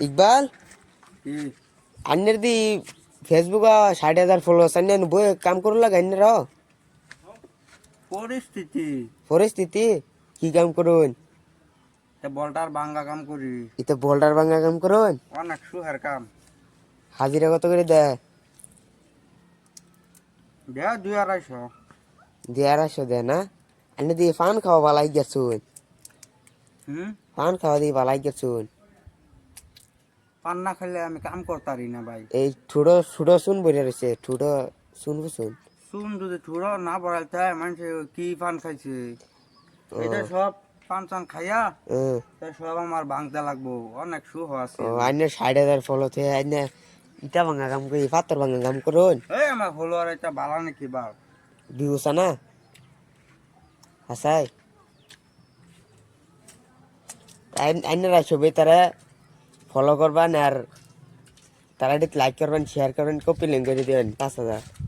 ইকবাল আন্নের দি Facebook 60,000 followers আন্নের বই কাম করু লাগা আন্নের পরিস্থিতি পরিস্থিতি কি কাম করুন বলটার ভাঙ্গা কাম করি ইতে বোল্ডার ভাঙা কাম করুন অনেক সুহের কাম হাজিরা কত করে দেয় দেয়া 2-250 250 দেয় না আন্নে দি পান খাওয়া বালাই গেছুন পান খাওয়া দিয়ে বালাই গেছুন পান না খেলে আমি কাম করতারি না ভাই এই ঠুডো ঠুডো শুন বইরে রয়েছে ঠুডো শুন বুঝুন শুন যদি ঠুড়ো না বড়াইতে মানুষে কি পান খাইছে এটা সব পান চান খাইয়া তাই সব আমার ভাঙতে লাগবো অনেক সুহ আছে ও আন্নে 60,000 ফলো থে আন্নে ইটা ভাঙা কাম করি পাথর ভাঙা কাম করুন এই আমার হলো আর এটা বালা নাকি বাপ বিউসা না হাসাই আইনারা ছবি তারা ফলো করবেন আর তারা লাইক করবেন শেয়ার করবেন কপি লিঙ্ক করে দিবেন 5,000